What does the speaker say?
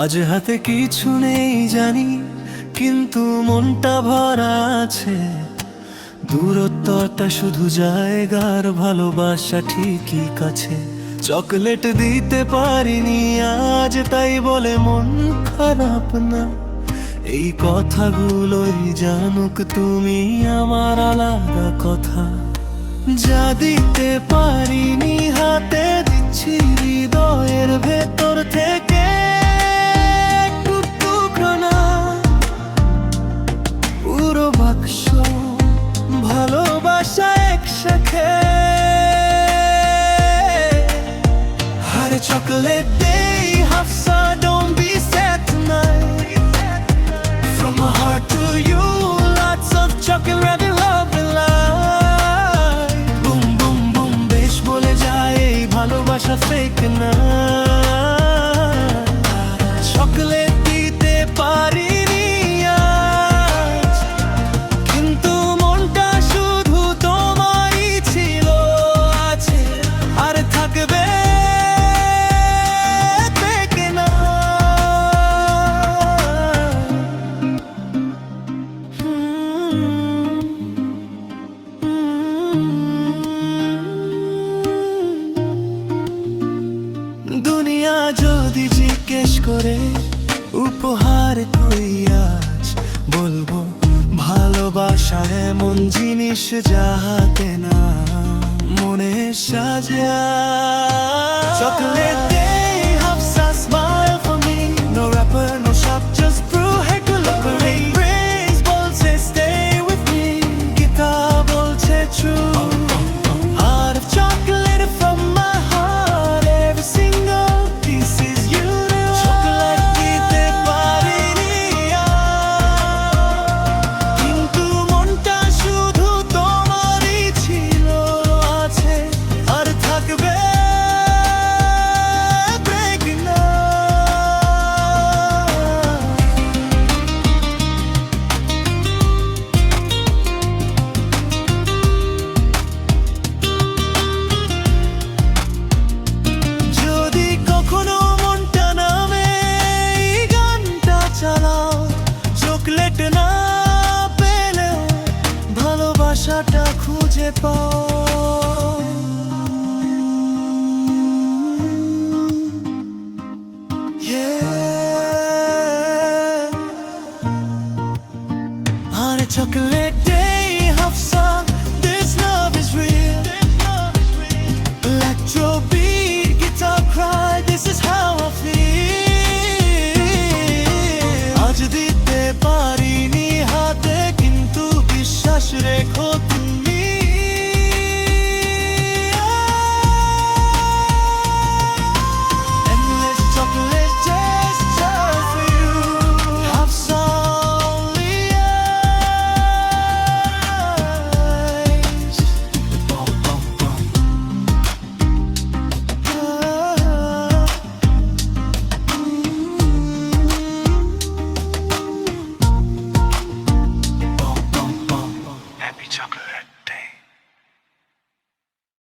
আজ হাতে কিছু নেই জানি, কিন্তু মনটা ভরা আছে। দূরত্বটা শুধু জায়গার, ভালোবাসা ঠিকই কাছে। চকলেট দিতে পারিনি আজ, তাই বলে মন খারাপ না। এই কথাগুলোই জানুক তুমি আমার আলাদা কথা। যা দিতে পারিনি হাতে দিচ্ছি হৃদয়ের ভেতর থেকে। একটু টুকরো না, পুরো বাক্স ভালোবাসা একসাথে। আর চকলেট দেই Hafsa, don't be sad tonight. From my heart to you, lots of chocolate wrapping love and light. Boom boom boom, বেশ বলে যায় এই ভালোবাসা fake না। চকলেট দিতে পারিনি আজ, কিন্তু মনটা শুধু তোমারই ছিল, আছে আর থাকবে fake না। দুনিয়া যদি জিজ্ঞেস করে উপহার কই আজ, বলবো ভালোবাসা এমন জিনিস যাহাতে না মনে সাজা। চকলেট দেই Hafsa, smile for me. No rapper, no shop, just brew, hey to look away. Praise বলছে stay with me, guitar বলছে true. Heart of chocolate from my heart, every single piece is you. Chocolate দিতে পারিনি আজ, কিন্তু মনটা শুধু তোমারই ছিল, আছে আর থাকবে break না। যদি কখনো মনটা নামে এই গানটা চালাও। চকলেট না পেলেও ভালোবাসাটা খুঁজে পাও। আর চকলেট দেই Hafsa, this love is real. Electro beat, guitar cry, this is how I feel. আজ দিতে পারিনি হাতে, কিন্তু বিশ্বাস রেখো